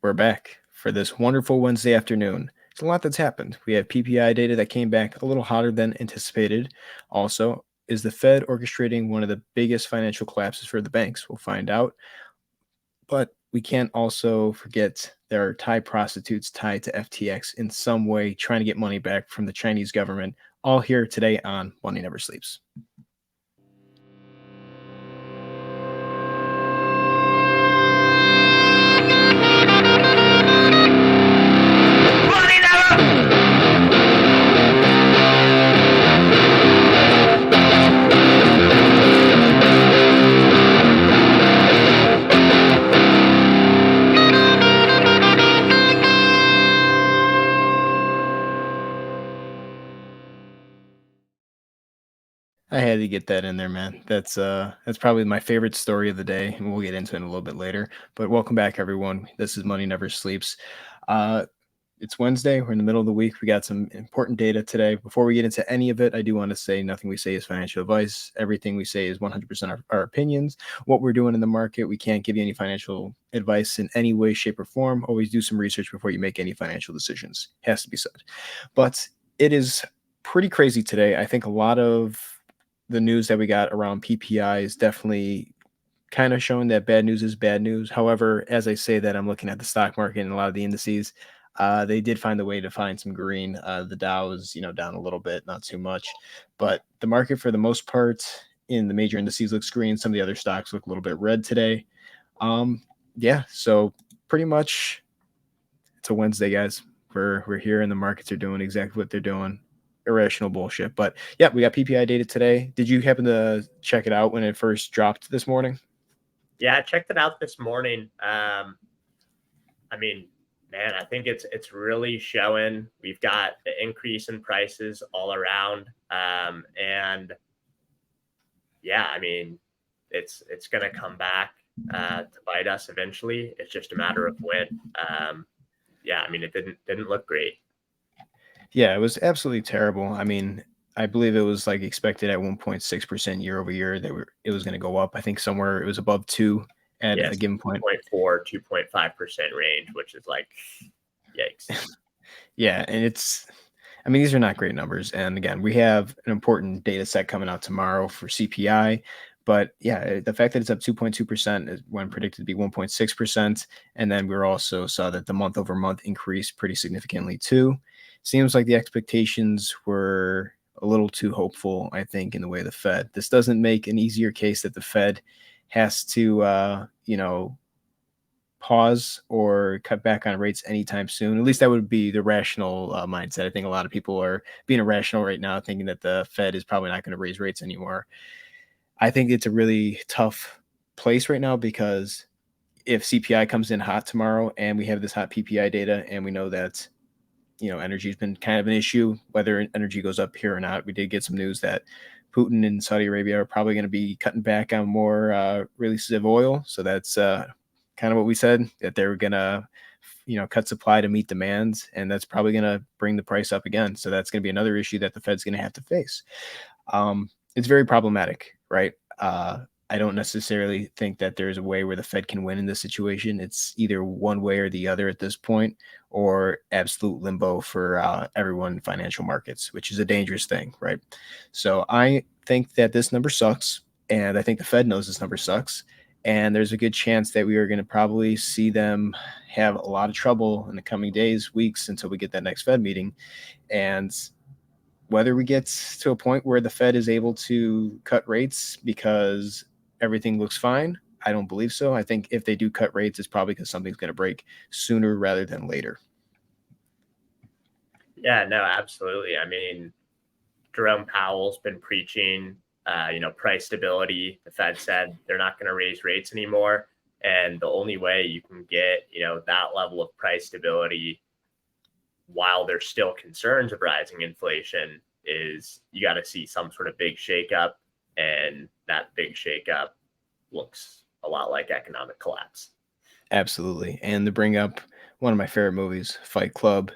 We're back for this wonderful Wednesday afternoon. There's a lot that's happened. We have PPI data that came back a little hotter than anticipated. Also, is the Fed orchestrating one of the biggest financial collapses for the banks? We'll find out. But we can't also forget there are Thai prostitutes tied to FTX in some way, trying to get money back from the Chinese government. All here today on Money Never Sleeps. I had to get that in there, man. That's probably my favorite story of the day, and we'll get into it in a little bit later. But welcome back, everyone. This is Money Never Sleeps. Uh, it's Wednesday. We're in the middle of the week. We got some important data today. Before we get into any of it, I do want to say nothing we say is financial advice. Everything we say is 100% our opinions. What we're doing in the market, we can't give you any financial advice in any way, shape, or form. Always do some research before you make any financial decisions. Has to be said. But it is pretty crazy today. I think a lot of the news that we got around PPI is definitely kind of showing that bad news is bad news. However, as I say that, I'm looking at the stock market and a lot of the indices. They did find a way to find some green. The Dow is, down a little bit, not too much, but the market for the most part in the major indices looks green. Some of the other stocks look a little bit red today. Yeah, so pretty much it's a Wednesday, guys. We're here and the markets are doing exactly what they're doing. Irrational bullshit. But yeah, we got PPI data today. Did you happen to check it out when it first dropped this morning? Yeah, I checked it out this morning. I mean, man, I think it's really showing. We've got the increase in prices all around, and yeah, I mean, it's going to come back to bite us eventually. It's just a matter of when. Yeah, I mean, it didn't look great. Yeah, it was absolutely terrible. I mean, I believe it was like expected at 1.6% year over year that it was going to go up. I think somewhere it was above 2 at a Yes, given point. 2.4, 2.5% range, which is like, yikes. Yeah, and I mean, these are not great numbers. And again, we have an important data set coming out tomorrow for CPI. But yeah, the fact that it's up 2.2% is when predicted to be 1.6%. And then we also saw that the month over month increased pretty significantly too. Seems like the expectations were a little too hopeful, I think, in the way of the Fed. This doesn't make an easier case that the Fed has to, pause or cut back on rates anytime soon. At least that would be the rational mindset. I think a lot of people are being irrational right now, thinking that the Fed is probably not going to raise rates anymore. I think it's a really tough place right now because if CPI comes in hot tomorrow and we have this hot PPI data and we know that energy has been kind of an issue, whether energy goes up here or not. We did get some news that Putin and Saudi Arabia are probably going to be cutting back on more releases of oil. So that's kind of what we said, that they were going to, cut supply to meet demands. And that's probably going to bring the price up again. So that's going to be another issue that the Fed's going to have to face. It's very problematic, right? I don't necessarily think that there's a way where the Fed can win in this situation. It's either one way or the other at this point, or absolute limbo for everyone in financial markets, which is a dangerous thing, right? So I think that this number sucks, and I think the Fed knows this number sucks, and there's a good chance that we are going to probably see them have a lot of trouble in the coming days, weeks, until we get that next Fed meeting. And whether we get to a point where the Fed is able to cut rates because everything looks fine, I don't believe so. I think if they do cut rates, it's probably because something's going to break sooner rather than later. Yeah, no, absolutely. I mean, Jerome Powell's been preaching, price stability. The Fed said they're not going to raise rates anymore. And the only way you can get, that level of price stability while there's still concerns of rising inflation is you got to see some sort of big shakeup. And that big shakeup looks a lot like economic collapse. Absolutely. And to bring up one of my favorite movies, Fight Club,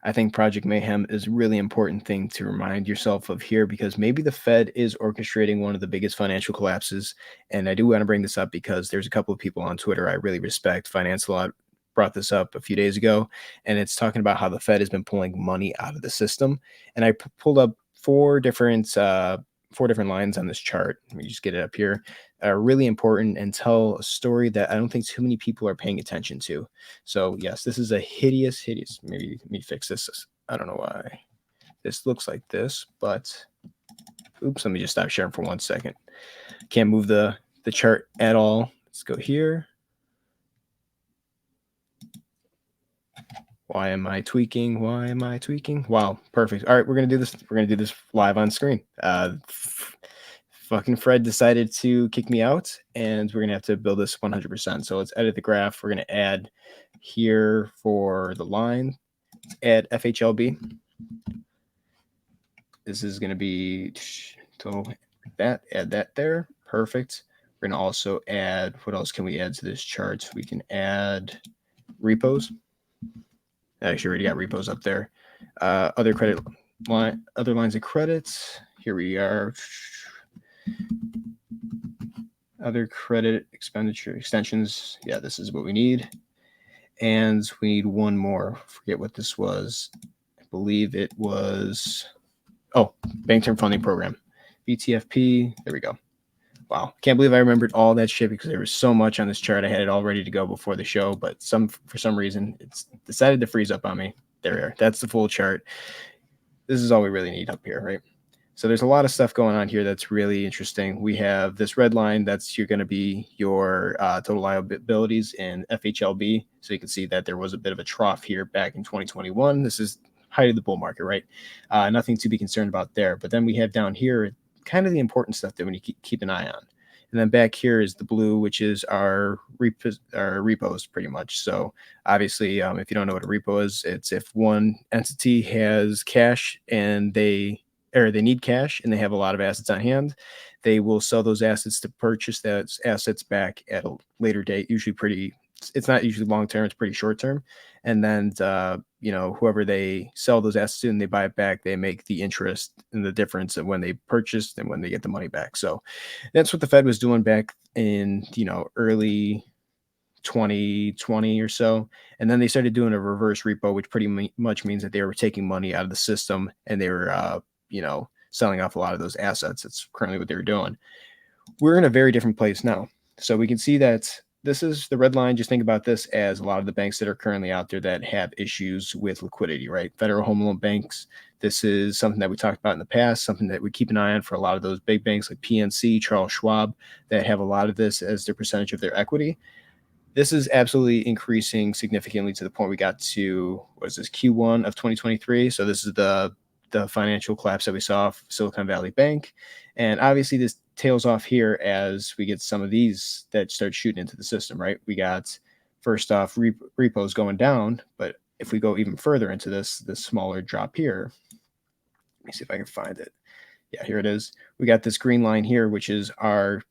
I think Project Mayhem is a really important thing to remind yourself of here because maybe the Fed is orchestrating one of the biggest financial collapses. And I do want to bring this up because there's a couple of people on Twitter I really respect, Finance a lot, brought this up a few days ago, and it's talking about how the Fed has been pulling money out of the system. And I pulled up four different lines on this chart. Let me just get it up here. Really important and tell a story that I don't think too many people are paying attention to. So yes, this is a hideous. Maybe let me fix this. I don't know why this looks like this, but oops, let me just stop sharing for 1 second. Can't move the chart at all. Let's go here. Why am I tweaking? Why am I tweaking? Wow, perfect. All right, we're gonna do this. We're gonna do this live on screen. Fucking Fred decided to kick me out, and we're gonna have to build this 100%. So let's edit the graph. We're gonna add here for the line. Let's add FHLB. This is gonna be total that. Add that there. Perfect. We're gonna also add. What else can we add to this chart? We can add repos. Actually, already got repos up there. Other lines of credits. Here we are. Other credit expenditure extensions. Yeah, this is what we need. And we need one more. Forget what this was. I believe it was, Bank Term Funding Program. BTFP. There we go. Wow. Can't believe I remembered all that shit because there was so much on this chart. I had it all ready to go before the show, but for some reason it's decided to freeze up on me. There we are. That's the full chart. This is all we really need up here, right? So there's a lot of stuff going on here that's really interesting. We have this red line that's going to be your total liabilities in FHLB. So you can see that there was a bit of a trough here back in 2021. This is height of the bull market, right? Nothing to be concerned about there. But then we have down here kind of the important stuff that we need to keep an eye on. And then back here is the blue, which is our repos pretty much. So obviously, if you don't know what a repo is, it's if one entity has cash and they need cash and they have a lot of assets on hand, they will sell those assets to purchase those assets back at a later date, it's not usually long term, it's pretty short term. And then, whoever they sell those assets to and they buy it back, they make the interest and the difference of when they purchased and when they get the money back. So that's what the Fed was doing back in, early 2020 or so. And then they started doing a reverse repo, which pretty much means that they were taking money out of the system and they were, selling off a lot of those assets. That's currently what they were doing. We're in a very different place now. So we can see that this is the red line. Just think about this as a lot of the banks that are currently out there that have issues with liquidity, right? Federal Home Loan Banks. This is something that we talked about in the past, something that we keep an eye on for a lot of those big banks like PNC, Charles Schwab, that have a lot of this as their percentage of their equity. This is absolutely increasing significantly to the point we got to, Q1 of 2023. So this is the financial collapse that we saw of Silicon Valley Bank. And obviously this tails off here as we get some of these that start shooting into the system, right? We got, first off, repos going down. But if we go even further into this smaller drop here, let me see if I can find it. Yeah, here it is. We got this green line here, which is our,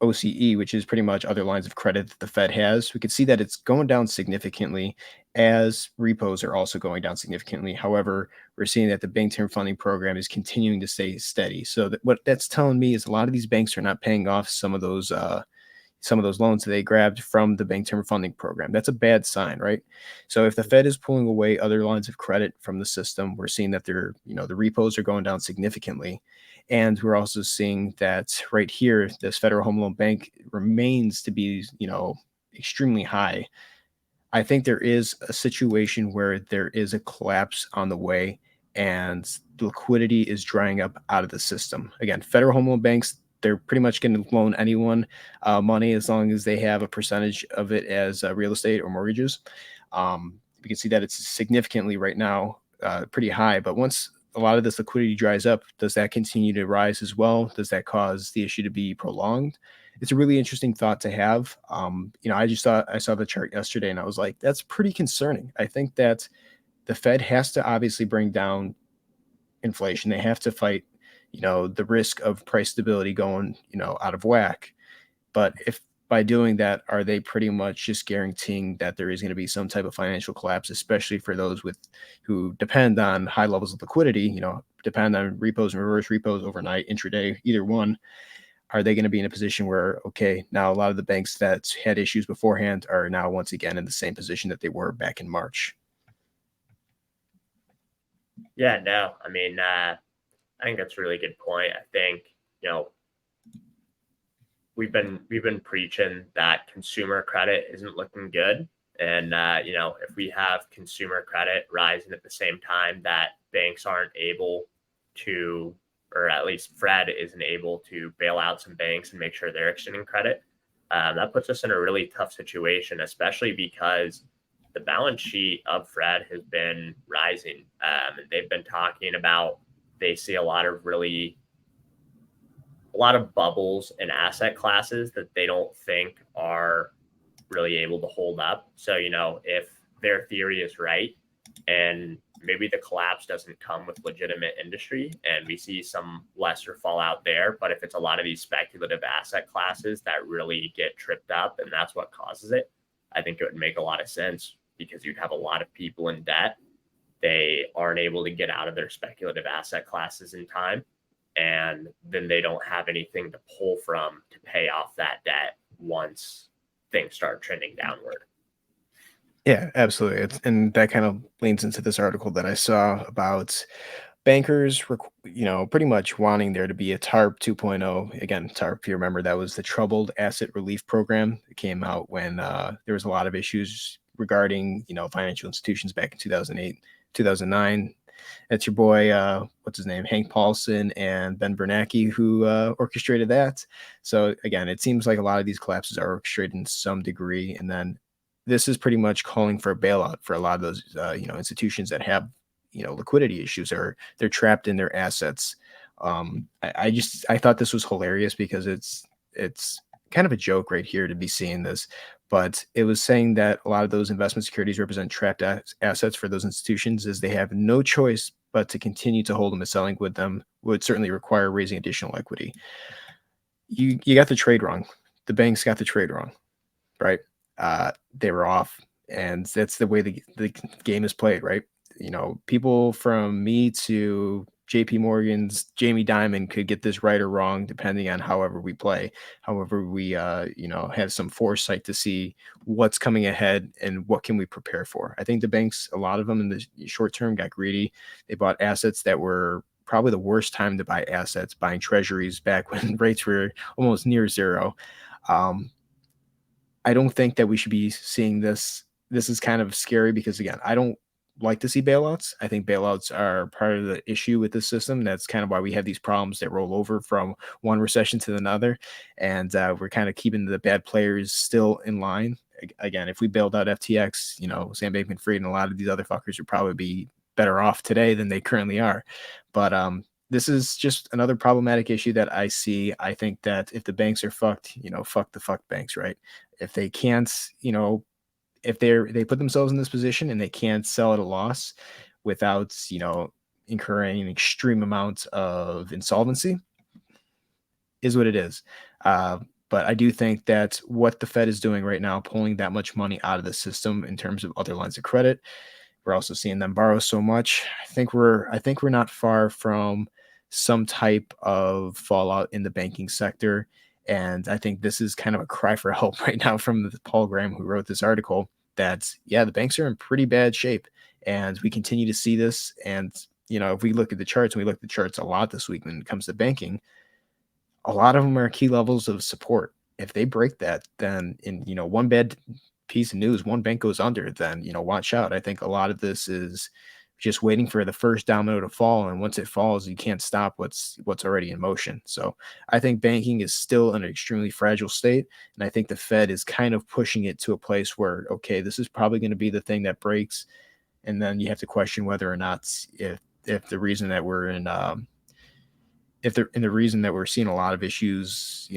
OCE, which is pretty much other lines of credit that the Fed has. We can see that it's going down significantly as repos are also going down significantly. However, we're seeing that the Bank Term Funding Program is continuing to stay steady. So what that's telling me is a lot of these banks are not paying off some of those loans that they grabbed from the Bank Term Funding Program. That's a bad sign, right? So if the Fed is pulling away other lines of credit from the system, we're seeing that the repos are going down significantly. And we're also seeing that right here, this Federal Home Loan Bank remains to be, extremely high. I think there is a situation where there is a collapse on the way and liquidity is drying up out of the system. Again, Federal Home Loan Banks, they're pretty much going to loan anyone money as long as they have a percentage of it as real estate or mortgages. We can see that it's significantly right now pretty high, but once a lot of this liquidity dries up, does that continue to rise as well? Does that cause the issue to be prolonged? It's a really interesting thought to have. I saw the chart yesterday and I was like, that's pretty concerning. I think that the Fed has to obviously bring down inflation. They have to fight, the risk of price stability going, out of whack. But if by doing that, are they pretty much just guaranteeing that there is going to be some type of financial collapse, especially for those who depend on high levels of liquidity, depend on repos and reverse repos overnight, intraday, either one? are they going to be in a position where, okay, now a lot of the banks that had issues beforehand are now once again in the same position that they were back in March? Yeah, no, I mean, I think that's a really good point. I think, you know, we've been preaching that consumer credit isn't looking good. And if we have consumer credit rising at the same time that banks aren't able to, or at least Fred isn't able to bail out some banks and make sure they're extending credit, that puts us in a really tough situation, especially because the balance sheet of Fred has been rising. And they've been talking about they see a lot of bubbles in asset classes that they don't think are really able to hold up. So, if their theory is right and maybe the collapse doesn't come with legitimate industry and we see some lesser fallout there, but if it's a lot of these speculative asset classes that really get tripped up and that's what causes it, I think it would make a lot of sense because you'd have a lot of people in debt. They aren't able to get out of their speculative asset classes in time, and then they don't have anything to pull from to pay off that debt once things start trending downward. Yeah, absolutely. And that kind of leans into this article that I saw about bankers, pretty much wanting there to be a TARP 2.0. Again, TARP, if you remember, that was the Troubled Asset Relief Program. It came out when there was a lot of issues regarding, financial institutions back in 2008, 2009. That's your boy, what's his name, Hank Paulson and Ben Bernanke, who orchestrated that. So again, it seems like a lot of these collapses are orchestrated in some degree, and then this is pretty much calling for a bailout for a lot of those, institutions that have, liquidity issues or they're trapped in their assets. I thought this was hilarious because it's kind of a joke right here to be seeing this, but it was saying that a lot of those investment securities represent trapped assets for those institutions as they have no choice but to continue to hold them, as selling with them would certainly require raising additional equity. You got the trade wrong. The banks got the trade wrong, right? They were off, and that's the way the game is played, right? People from me to JP Morgan's Jamie Dimon could get this right or wrong depending on however we play, however we have some foresight to see what's coming ahead and what can we prepare for. I think the banks, a lot of them in the short term, got greedy. They bought assets that were probably the worst time to buy assets, buying treasuries back when rates were almost near zero. um, I don't think that we should be seeing this. This is kind of scary because, again, I don't like to see bailouts. I think bailouts are part of the issue with the system. That's kind of why we have these problems that roll over from one recession to another, and we're kind of keeping the bad players still in line. Again, if we bailed out FTX, Sam Bankman-Fried and a lot of these other fuckers would probably be better off today than they currently are. But this is just another problematic issue that I see. I think that if the banks are fucked, fuck the fuck banks, right? If they can't, if they put themselves in this position and they can't sell at a loss without, incurring an extreme amount of insolvency, is what it is. But I do think that what the Fed is doing right now, pulling that much money out of the system in terms of other lines of credit, we're also seeing them borrow so much. I think we're not far from some type of fallout in the banking sector. And I think this is kind of a cry for help right now from Paul Graham, who wrote this article, that, yeah, the banks are in pretty bad shape. And we continue to see this. And, if we look at the charts, and we look at the charts a lot this week when it comes to banking, a lot of them are key levels of support. If they break that, then in one bad piece of news, one bank goes under, then watch out. I think a lot of this is just waiting for the first domino to fall, and once it falls, you can't stop what's already in motion. So I think banking is still in an extremely fragile state, and I think the Fed is kind of pushing it to a place where, okay, this is probably going to be the thing that breaks, and then you have to question whether or not, if the reason that we're in the reason that we're seeing a lot of issues,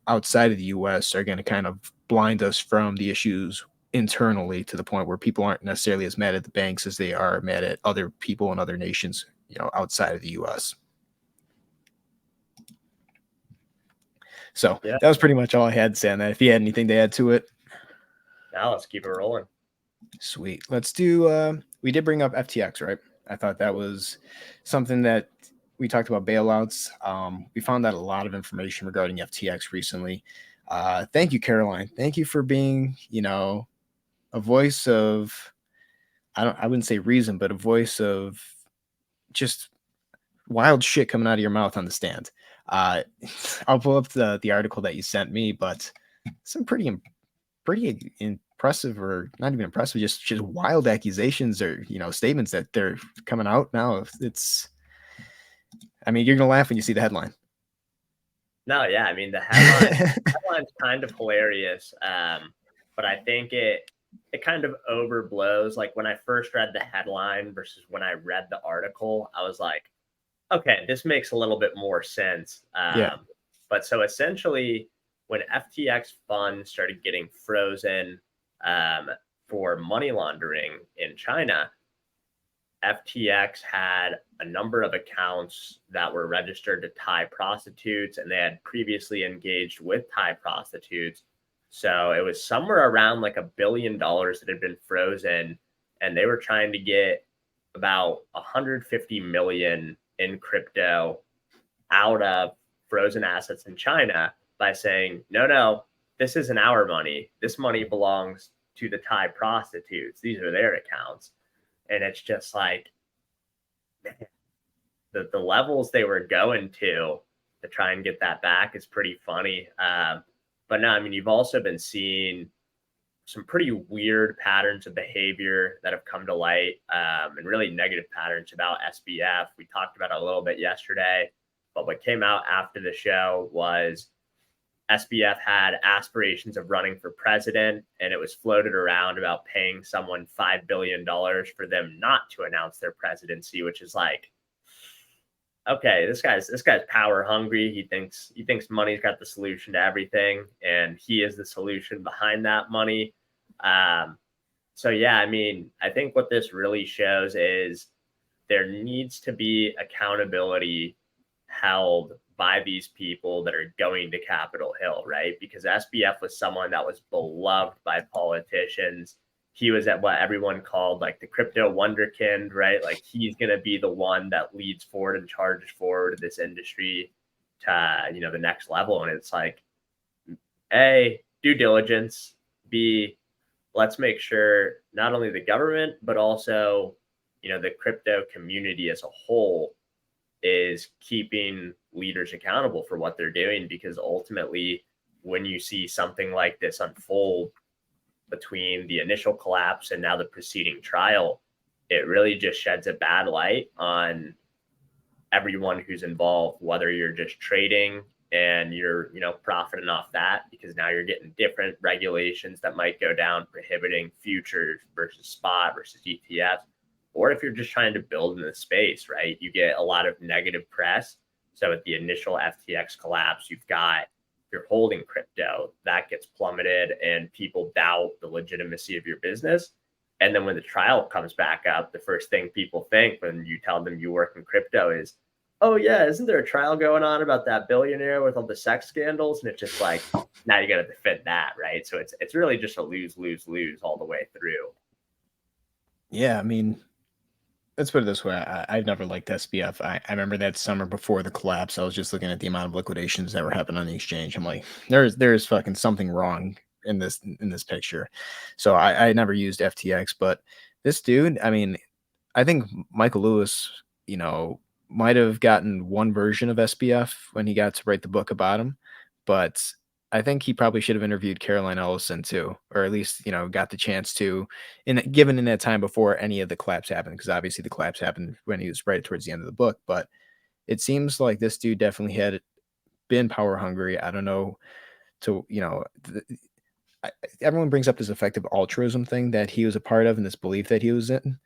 outside of the US are going to kind of blind us from the issues internally, to the point where people aren't necessarily as mad at the banks as they are mad at other people and other nations, outside of the US. So Yeah. that was pretty much all I had to say on that. If you had anything to add to it. Now let's keep it rolling. Sweet. Let's do we did bring up FTX, right? I thought that was something that we talked about bailouts. We found out a lot of information regarding FTX recently. Thank you, Caroline. Thank you for being, a voice of, I wouldn't say reason, but a voice of just wild shit coming out of your mouth on the stand. Uh, I'll pull up the article that you sent me, but some pretty impressive, or not even impressive, just wild accusations, or statements that they're coming out now. It's, I mean, you're gonna laugh when you see the headline. No, yeah, I mean the headline's kind of hilarious, but I think it kind of overblows. Like when I first read the headline versus when I read the article, I was like, okay, this makes a little bit more sense. Yeah, But so essentially, when FTX funds started getting frozen um, for money laundering in China, FTX had a number of accounts that were registered to Thai prostitutes, and they had previously engaged with Thai prostitutes. So it was somewhere around like $1 billion that had been frozen, and they were trying to get about 150 million in crypto out of frozen assets in China by saying, no, no, this isn't our money. This money belongs to the Thai prostitutes. These are their accounts. And it's just like the levels they were going to try and get that back is pretty funny. But no, I mean, you've also been seeing some pretty weird patterns of behavior that have come to light, and really negative patterns about SBF. We talked about it a little bit yesterday, but what came out after the show was SBF had aspirations of running for president, and it was floated around about paying someone $5 billion for them not to announce their presidency, which is like, okay, this guy's power hungry. He thinks money's got the solution to everything, and he is the solution behind that money. Um, so yeah, I mean, I think what this really shows is there needs to be accountability held by these people that are going to Capitol Hill, right? Because SBF was someone that was beloved by politicians. He was at what everyone called like the crypto wonderkind, right? Like he's going to be the one that leads forward and charges forward this industry to, the next level. And it's like, A, due diligence, B, let's make sure not only the government, but also, the crypto community as a whole is keeping leaders accountable for what they're doing. Because ultimately, when you see something like this unfold between the initial collapse and now the preceding trial, it really just sheds a bad light on everyone who's involved, whether you're just trading and you're, profiting off that because now you're getting different regulations that might go down prohibiting futures versus spot versus ETFs, or if you're just trying to build in the space, right? You get a lot of negative press. So at the initial FTX collapse, you're holding crypto, that gets plummeted and people doubt the legitimacy of your business. And then when the trial comes back up, the first thing people think when you tell them you work in crypto is, oh yeah, isn't there a trial going on about that billionaire with all the sex scandals? And it's just like, now you got to defend that, right? So it's really just a lose all the way through. yeah. I mean, let's put it this way. I've never liked SBF. I remember that summer before the collapse, I was just looking at the amount of liquidations that were happening on the exchange. I'm like, there's fucking something wrong in this picture. So I never used FTX, but this dude, I mean, I think Michael Lewis, might have gotten one version of SBF when he got to write the book about him, but I think he probably should have interviewed Caroline Ellison too, or at least got the chance to, given in that time before any of the collapse happened, because obviously the collapse happened when he was right towards the end of the book. But it seems like this dude definitely had been power hungry. I don't know, to everyone brings up this effective altruism thing that he was a part of and this belief that he was in.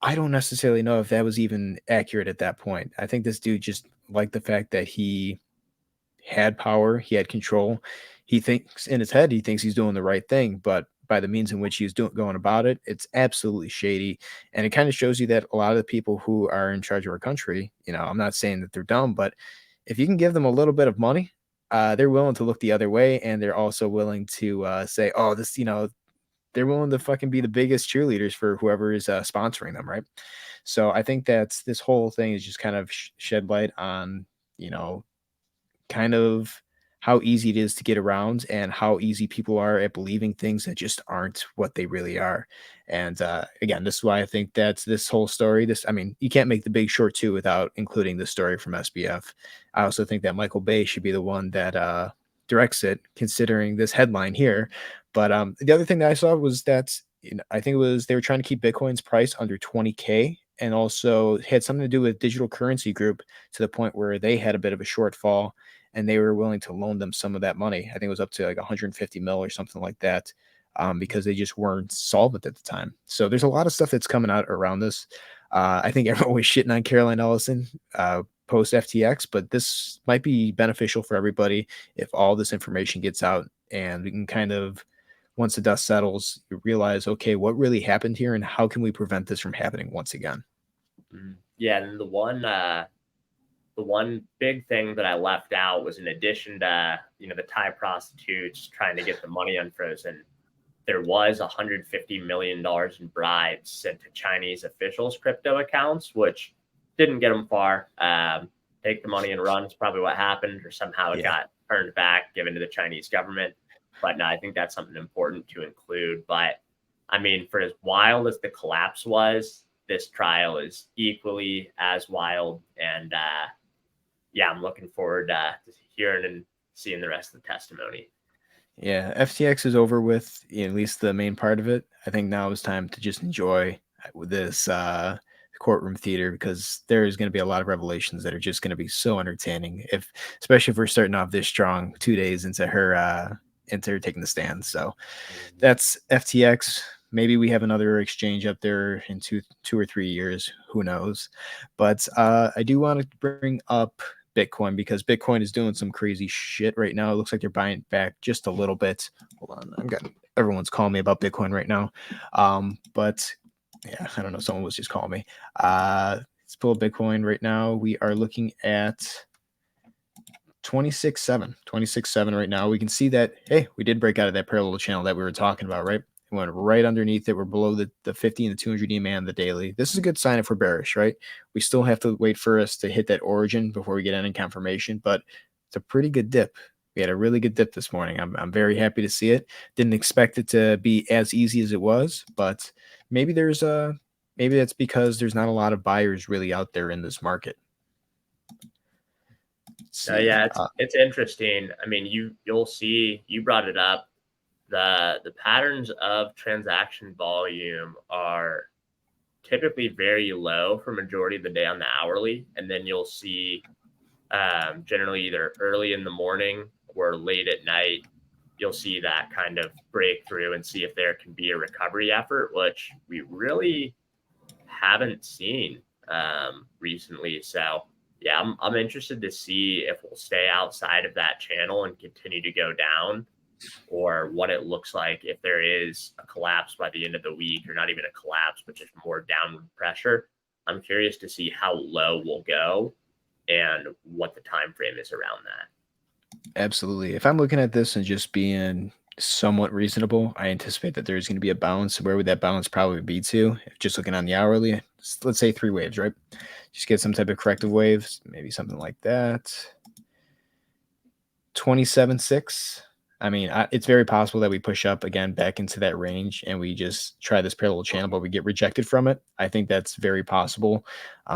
I don't necessarily know if that was even accurate at that point. I think this dude just liked the fact that he had power, he had control. He thinks in his head, he thinks he's doing the right thing, but by the means in which he's going about it, it's absolutely shady. And it kind of shows you that a lot of the people who are in charge of our country, I'm not saying that they're dumb, but if you can give them a little bit of money, they're willing to look the other way, and they're also willing to say, "Oh, this, they're willing to fucking be the biggest cheerleaders for whoever is sponsoring them, right? So I think that's this whole thing is just kind of shed light on, you know, kind of how easy it is to get around and how easy people are at believing things that just aren't what they really are. And again, this is why I think that's this whole story. This, I mean, you can't make the Big Short 2 without including the story from SBF. I also think that Michael Bay should be the one that directs it, considering this headline here. But the other thing that I saw was that, you know, I think it was they were trying to keep Bitcoin's price under 20K, and also had something to do with Digital Currency Group to the point where they had a bit of a shortfall and they were willing to loan them some of that money. I think it was up to like 150 mil or something like that, because they just weren't solvent at the time. So there's a lot of stuff that's coming out around this. I think everyone was shitting on Caroline Ellison post FTX, but this might be beneficial for everybody if all this information gets out and we can kind of, once the dust settles, you realize, okay, what really happened here and how can we prevent this from happening once again? Yeah, and the one big thing that I left out was, in addition to, you know, the Thai prostitutes trying to get the money unfrozen, there was $150 million in bribes sent to Chinese officials' crypto accounts, which didn't get them far. Take the money and run is probably what happened, or somehow it Yeah. got turned back, given to the Chinese government. But no, I think that's something important to include. But I mean, for as wild as the collapse was, this trial is equally as wild. And yeah, I'm looking forward to hearing and seeing the rest of the testimony. Yeah, FTX is over with, at least the main part of it. I think now is time to just enjoy this courtroom theater, because there is going to be a lot of revelations that are just going to be so entertaining. If especially if we're starting off this strong 2 days into her taking the stand. So that's FTX. Maybe we have another exchange up there in 2 or 3 years. Who knows? But I do want to bring up Bitcoin, because Bitcoin is doing some crazy shit right now. It looks like they're buying back just a little bit. Hold on, I'm getting everyone's calling me about Bitcoin right now. But yeah, I don't know. Someone was just calling me. Let's pull Bitcoin right now. We are looking at 26.7 right now. We can see that, hey, we did break out of that parallel channel that we were talking about, right? We went right underneath it. We're below the 50 and the 200 EMA on the daily. This is a good sign if we're bearish, right? We still have to wait for us to hit that origin before we get any confirmation, but it's a pretty good dip. We had a really good dip this morning. I'm very happy to see it. Didn't expect it to be as easy as it was, but maybe maybe that's because there's not a lot of buyers really out there in this market. Let's see. Yeah, it's interesting. I mean, you'll see, you brought it up. The patterns of transaction volume are typically very low for majority of the day on the hourly, and then you'll see generally either early in the morning or late at night, you'll see that kind of breakthrough and see if there can be a recovery effort, which we really haven't seen recently. So yeah, I'm interested to see if we'll stay outside of that channel and continue to go down, or what it looks like if there is a collapse by the end of the week, or not even a collapse, but just more downward pressure. I'm curious to see how low we'll go and what the time frame is around that. Absolutely. If I'm looking at this and just being somewhat reasonable, I anticipate that there's going to be a balance. Where would that balance probably be to? If just looking on the hourly, let's say 3 waves, right? Just get some type of corrective waves, maybe something like that. 27.6. I mean, it's very possible that we push up again back into that range and we just try this parallel channel, but we get rejected from it. I think that's very possible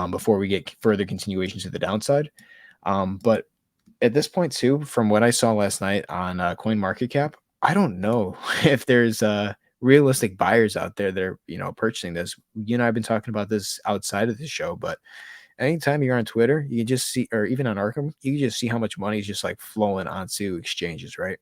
before we get further continuations to the downside. But at this point too, from what I saw last night on Coin Market Cap, I don't know if there's realistic buyers out there that are, purchasing this. You know, I've been talking about this outside of the show, but anytime you're on Twitter, you can just see, or even on Arkham, you can just see how much money is just like flowing onto exchanges, right?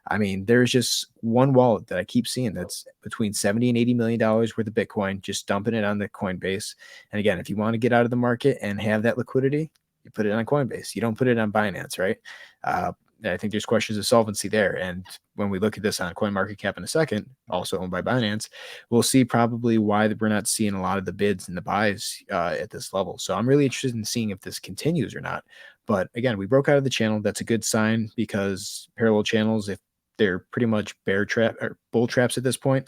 I mean, there's just one wallet that I keep seeing that's between 70 and $80 million worth of Bitcoin, just dumping it on the Coinbase. And again, if you want to get out of the market and have that liquidity, you put it on Coinbase. You don't put it on Binance, right? I think there's questions of solvency there. And when we look at this on CoinMarketCap in a second, also owned by Binance, we'll see probably why we're not seeing a lot of the bids and the buys at this level. So I'm really interested in seeing if this continues or not. But again, we broke out of the channel. That's a good sign, because parallel channels, if they're pretty much bear trap or bull traps at this point.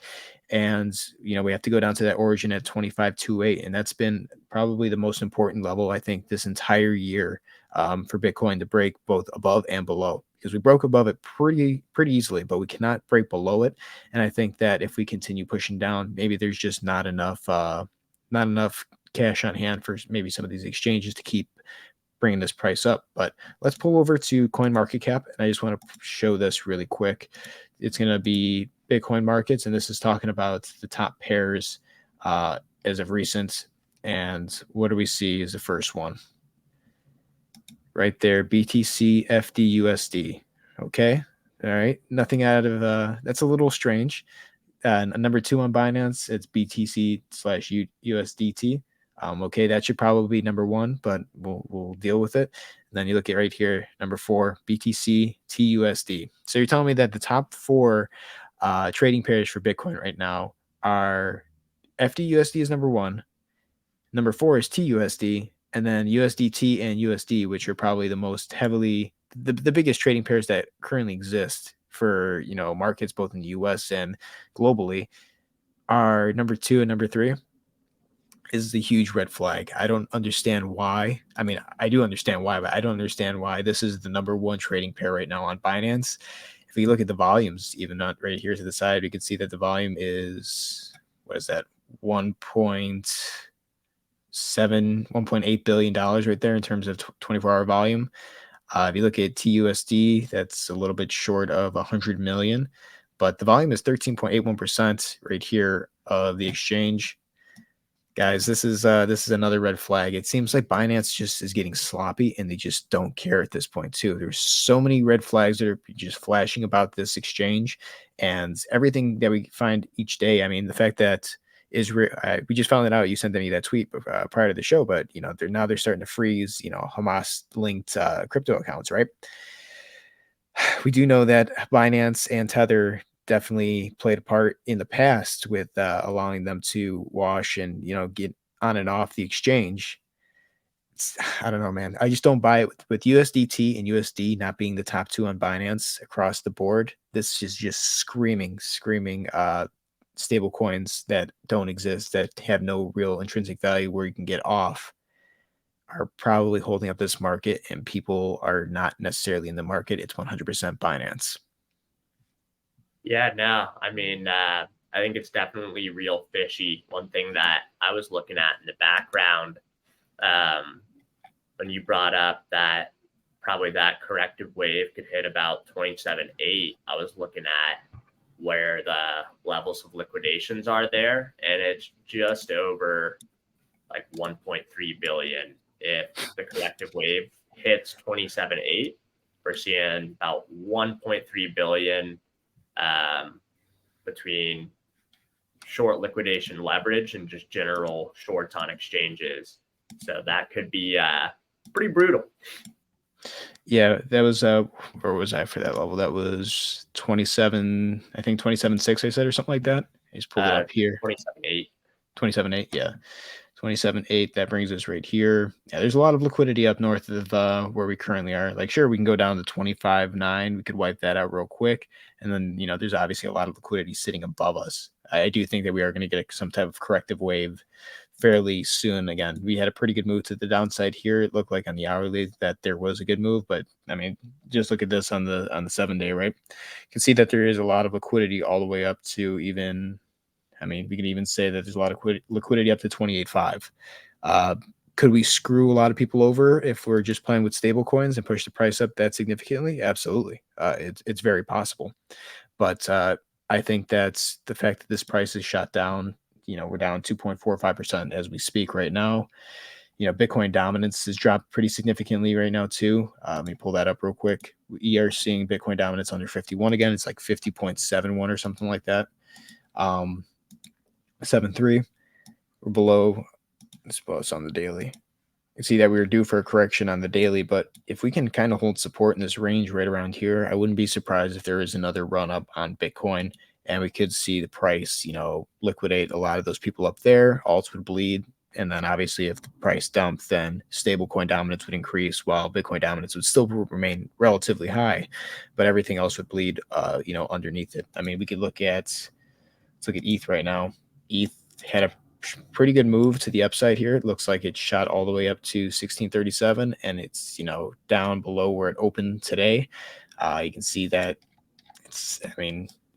And we have to go down to that origin at 25.28, and that's been probably the most important level I think this entire year, for Bitcoin to break both above and below, because we broke above it pretty easily, but we cannot break below it. And I think that if we continue pushing down, maybe there's just not enough cash on hand for maybe some of these exchanges to keep bringing this price up. But let's pull over to coin market cap, and I just want to show this really quick. It's going to be Bitcoin markets, and this is talking about the top pairs as of recent. And what do we see is the first one right there, BTC FD USD. Okay, all right, nothing out of that's a little strange. Number two on Binance, it's BTC slash USDT. Okay, that should probably be number one, but we'll deal with it. And then you look at right here, number four, BTC TUSD. So you're telling me that the top four trading pairs for Bitcoin right now are FDUSD is number one, number four is TUSD, and then USDT and USD, which are probably the most heavily the biggest trading pairs that currently exist for markets both in the US and globally, are number two and number three. Is the huge red flag. I don't understand why. I mean, I do understand why, but I don't understand why this is the number one trading pair right now on Binance. If we look at the volumes, even not right here to the side, we can see that the volume is, what is that, 1.8 billion dollars right there in terms of 24-hour volume. If you look at TUSD, that's a little bit short of 100 million, but the volume is 13.81% right here of the exchange. Guys, this is another red flag. It seems like Binance just is getting sloppy, and they just don't care at this point too. There's so many red flags that are just flashing about this exchange, and everything that we find each day. I mean, the fact that Israel, we just found it out. You sent me that tweet prior to the show, but they're starting to freeze Hamas linked crypto accounts, right? We do know that Binance and Tether definitely played a part in the past with allowing them to wash and get on and off the exchange. I don't know, man. I just don't buy it with USDT and USD not being the top two on Binance across the board. This is just screaming stable coins that don't exist, that have no real intrinsic value where you can get off, are probably holding up this market, and people are not necessarily in the market. It's 100% Binance. Yeah, no, I mean, I think it's definitely real fishy. One thing that I was looking at in the background, when you brought up that probably that corrective wave could hit about 27.8, I was looking at where the levels of liquidations are there, and it's just over like 1.3 billion. If the corrective wave hits 27.8, we're seeing about 1.3 billion between short liquidation leverage and just general shorts on exchanges. So that could be pretty brutal. Yeah, that was where was I for that level? That was 27, I think 27.6 I said, or something like that. I just pulled it up here. 27.8. 27.8, yeah. 27.8, that brings us right here. Yeah, there's a lot of liquidity up north of where we currently are. Like, sure, we can go down to 25.9. We could wipe that out real quick. And then, there's obviously a lot of liquidity sitting above us. I do think that we are going to get some type of corrective wave fairly soon. Again, we had a pretty good move to the downside here. It looked like on the hourly that there was a good move, but I mean, just look at this on the 7-day, right? You can see that there is a lot of liquidity all the way up to even, I mean, we can even say that there's a lot of liquidity up to 28.5. Could we screw a lot of people over if we're just playing with stable coins and push the price up that significantly? Absolutely. It's very possible. But I think that's the fact that this price is shot down. We're down 2.45% as we speak right now. Bitcoin dominance has dropped pretty significantly right now too. Let me pull that up real quick. We are seeing Bitcoin dominance under 51 again. It's like 50.71 or something like that. 7.3. We're below. Let's suppose on the daily. You see that we were due for a correction on the daily, but if we can kind of hold support in this range right around here, I wouldn't be surprised if there is another run up on Bitcoin, and we could see the price, liquidate a lot of those people up there. Alts would bleed, And then obviously if the price dumped, then stablecoin dominance would increase while Bitcoin dominance would still remain relatively high, but everything else would bleed, underneath it. I mean, we could let's look at ETH right now. ETH had a pretty good move to the upside here. It looks like it shot all the way up to 1637, and it's down below where it opened today. You can see that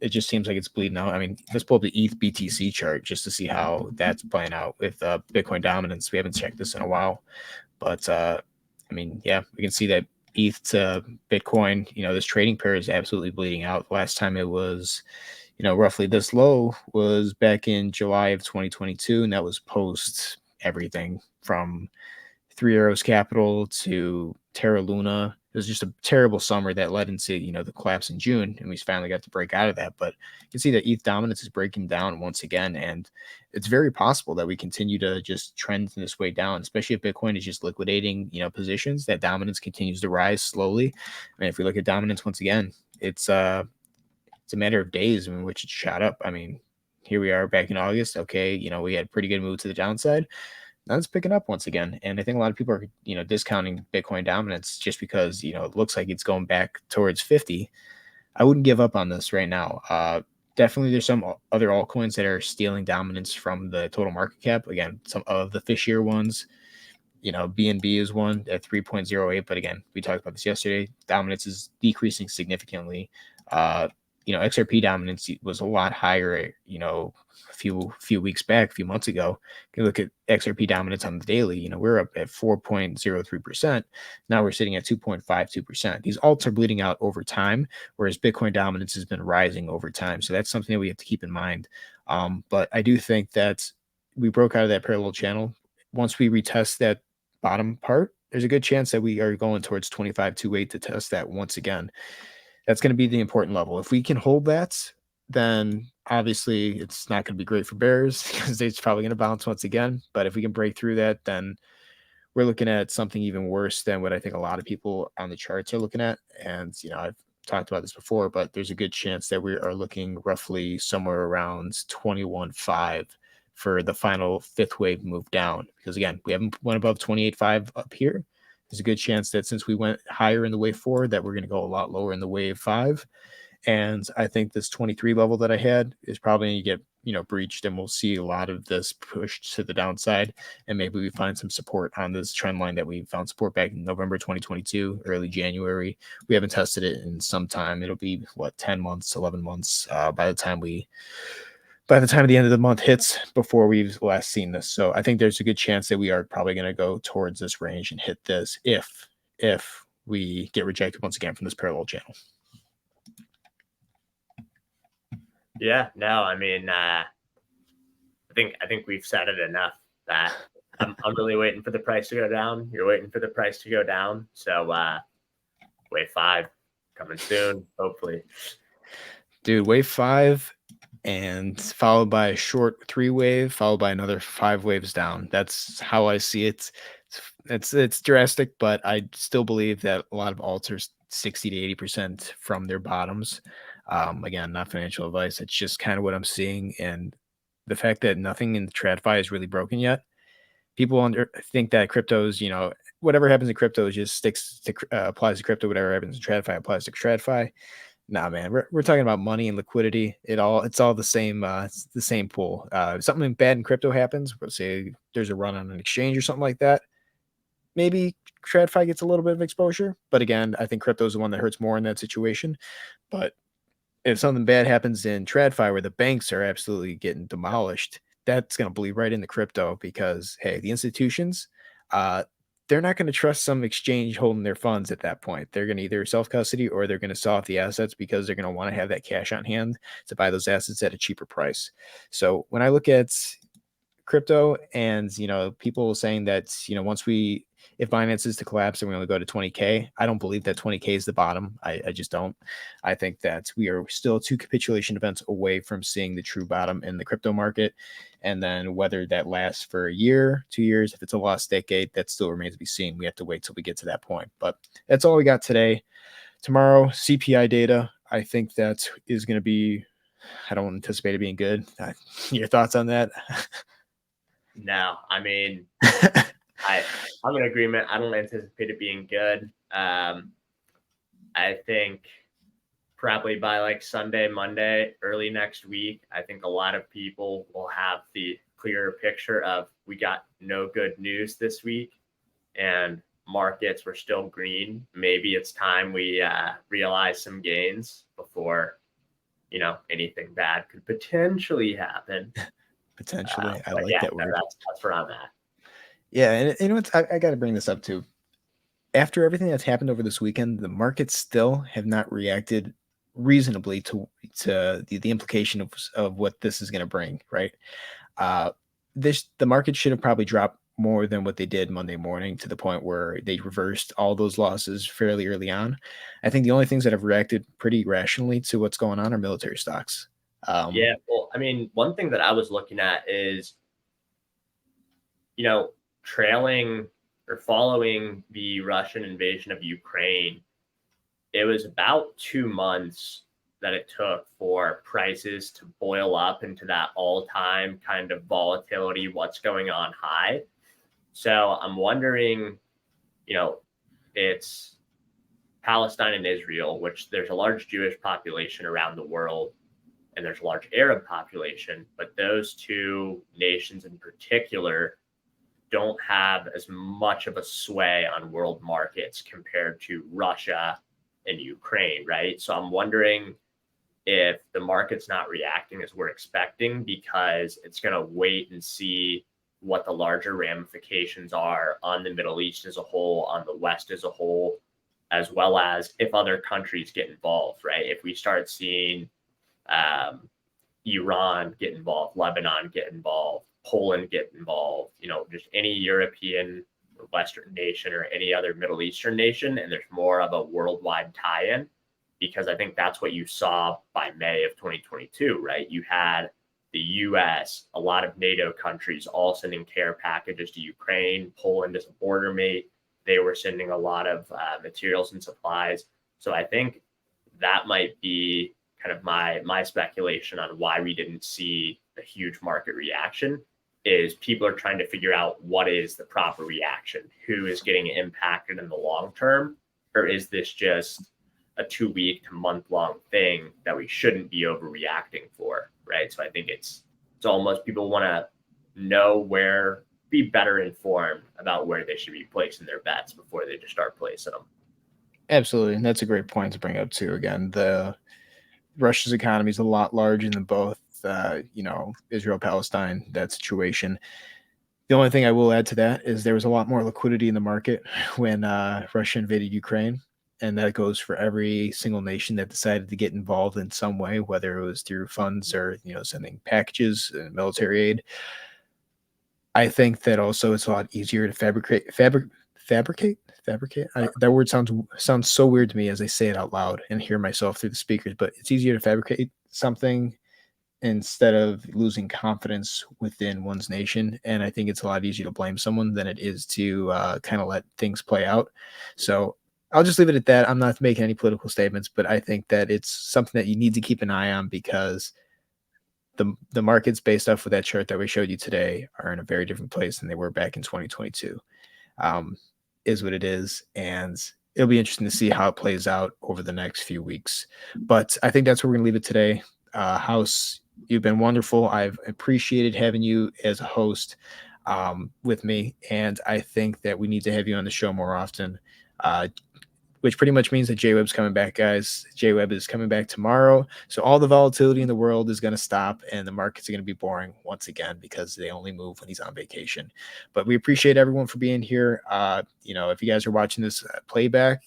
it just seems like it's bleeding out. I mean, let's pull up the ETH BTC chart just to see how that's playing out with Bitcoin dominance. We haven't checked this in a while, but yeah, we can see that ETH to Bitcoin, this trading pair is absolutely bleeding out. The last time it was, roughly this low was back in July of 2022, and that was post everything from Three Arrows Capital to Terra Luna. It was just a terrible summer that led into the collapse in June, and we finally got to break out of that. But you can see that ETH dominance is breaking down once again, and it's very possible that we continue to just trend in this way down, especially if Bitcoin is just liquidating positions. That dominance continues to rise slowly. I mean, if we look at dominance once again, it's a matter of days in which it shot up. I mean, here we are back in August. Okay, we had a pretty good move to the downside. Now it's picking up once again, and I think a lot of people are discounting Bitcoin dominance just because it looks like it's going back towards 50. I wouldn't give up on this right now. Definitely there's some other altcoins that are stealing dominance from the total market cap. Again, some of the fishier ones, BNB is one at 3.08, but again, we talked about this yesterday. Dominance is decreasing significantly. XRP dominance was a lot higher, a few weeks back, a few months ago. You can look at XRP dominance on the daily. We're up at 4.03%. Now we're sitting at 2.52%. These alts are bleeding out over time, whereas Bitcoin dominance has been rising over time. So that's something that we have to keep in mind. But I do think that we broke out of that parallel channel. Once we retest that bottom part, there's a good chance that we are going towards 25.28 to test that once again. That's going to be the important level. If we can hold that, then obviously it's not going to be great for bears because it's probably going to bounce once again. But if we can break through that, then we're looking at something even worse than what I think a lot of people on the charts are looking at. And, I've talked about this before, but there's a good chance that we are looking roughly somewhere around 21.5 for the final fifth wave move down. Because again, we haven't went above 28.5 up here. There's a good chance that since we went higher in the wave 4, that we're going to go a lot lower in the wave 5. And I think this 23 level that I had is probably going to get, breached, and we'll see a lot of this pushed to the downside. And maybe we find some support on this trend line that we found support back in November 2022, early January. We haven't tested it in some time. It'll be 10 months, 11 months by the time the end of the month hits before we've last seen this. So I think there's a good chance that we are probably going to go towards this range and hit this if we get rejected once again from this parallel channel. Yeah, no, I mean, I think we've said it enough that I'm really waiting for the price to go down. You're waiting for the price to go down. So wave 5 coming soon, hopefully. Dude, wave 5 and followed by a short 3 wave, followed by another 5 waves down. That's how I see it. It's drastic, but I still believe that a lot of alts are 60 to 80% from their bottoms. Again, not financial advice. It's just kind of what I'm seeing. And the fact that nothing in the TradFi is really broken yet. People think that cryptos, whatever happens in crypto just applies to crypto. Whatever happens in TradFi applies to TradFi. Nah, man, we're talking about money and liquidity. It's all the same. It's the same pool. If something bad in crypto happens, let's say there's a run on an exchange or something like that, maybe TradFi gets a little bit of exposure. But again, I think crypto is the one that hurts more in that situation. But if something bad happens in TradFi where the banks are absolutely getting demolished, that's going to bleed right into crypto because, hey, the institutions, they're not going to trust some exchange holding their funds at that point. They're going to either self-custody or they're going to sell off the assets because they're going to want to have that cash on hand to buy those assets at a cheaper price. So when I look at crypto and, people saying that, if Binance is to collapse and we only go to 20K, I don't believe that 20K is the bottom. I just don't. I think that we are still 2 capitulation events away from seeing the true bottom in the crypto market. And then whether that lasts for a year, 2 years, if it's a lost decade, that still remains to be seen. We have to wait till we get to that point. But that's all we got today. Tomorrow, CPI data. I think that is going to be, I don't anticipate it being good. Your thoughts on that? No, I mean, I I'm in agreement. I don't anticipate it being good. I think probably by like Sunday, Monday, early next week, I think a lot of people will have the clearer picture of we got no good news this week and markets were still green. Maybe it's time we realize some gains before anything bad could potentially happen. Potentially. I But like yeah, that no, word. that's where I'm at. Yeah, and you know what? I got to bring this up too. After everything that's happened over this weekend, the markets still have not reacted reasonably to the implication of what this is going to bring, right? Uh, the market should have probably dropped more than what they did Monday morning to the point where they reversed all those losses fairly early on. I think the only things that have reacted pretty rationally to what's going on are military stocks. Um, Yeah, well, I mean, one thing that I was looking at is, you know, trailing or following the Russian invasion of Ukraine, it was about 2 months that it took for prices to boil up into that all-time kind of volatility, what's going on high. So I'm wondering, you know, it's Palestine and Israel, which there's a large Jewish population around the world and there's a large Arab population, but those two nations in particular don't have as much of a sway on world markets compared to Russia and Ukraine, right? So I'm wondering if the market's not reacting as we're expecting because it's going to wait and see what the larger ramifications are on the Middle East as a whole, on the West as a whole, as well as if other countries get involved, right? If we start seeing um, Iran get involved, Lebanon get involved, Poland get involved, just any European or Western nation or any other Middle Eastern nation, and there's more of a worldwide tie-in, because I think that's what you saw by May of 2022, right? You had the US, a lot of NATO countries all sending care packages to Ukraine, Poland as a border mate. They were sending a lot of materials and supplies. So I think that might be kind of my speculation on why we didn't see a huge market reaction is people are trying to figure out what is the proper reaction, who is getting impacted in the long term, or is this just a 2 week to month long thing that we shouldn't be overreacting for, right? So I think it's almost people want to know where, be better informed about where they should be placing their bets before they just start placing them. Absolutely, and that's a great point to bring up too. Again, the Russia's economy is a lot larger than both, Israel, Palestine, that situation. The only thing I will add to that is there was a lot more liquidity in the market when Russia invaded Ukraine. And that goes for every single nation that decided to get involved in some way, whether it was through funds or sending packages and military aid. I think that also it's a lot easier to fabricate. That word sounds so weird to me as I say it out loud and hear myself through the speakers. But it's easier to fabricate something instead of losing confidence within one's nation. And I think it's a lot easier to blame someone than it is to kind of let things play out. So I'll just leave it at that. I'm not making any political statements, but I think that it's something that you need to keep an eye on because the markets based off of that chart that we showed you today are in a very different place than they were back in 2022. Um, is what it is, and it'll be interesting to see how it plays out over the next few weeks. But I think that's where we're gonna leave it today. House, you've been wonderful. I've appreciated having you as a host with me, and I think that we need to have you on the show more often. Uh, which pretty much means that JWeb's coming back, guys. JWeb is coming back tomorrow. So all the volatility in the world is going to stop and the markets are going to be boring once again because they only move when he's on vacation. But we appreciate everyone for being here. If you guys are watching this playback,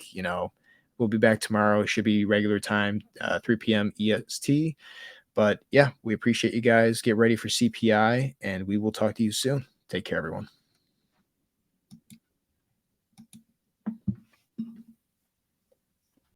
we'll be back tomorrow. It should be regular time, 3 p.m. EST. But yeah, we appreciate you guys. Get ready for CPI and we will talk to you soon. Take care, everyone.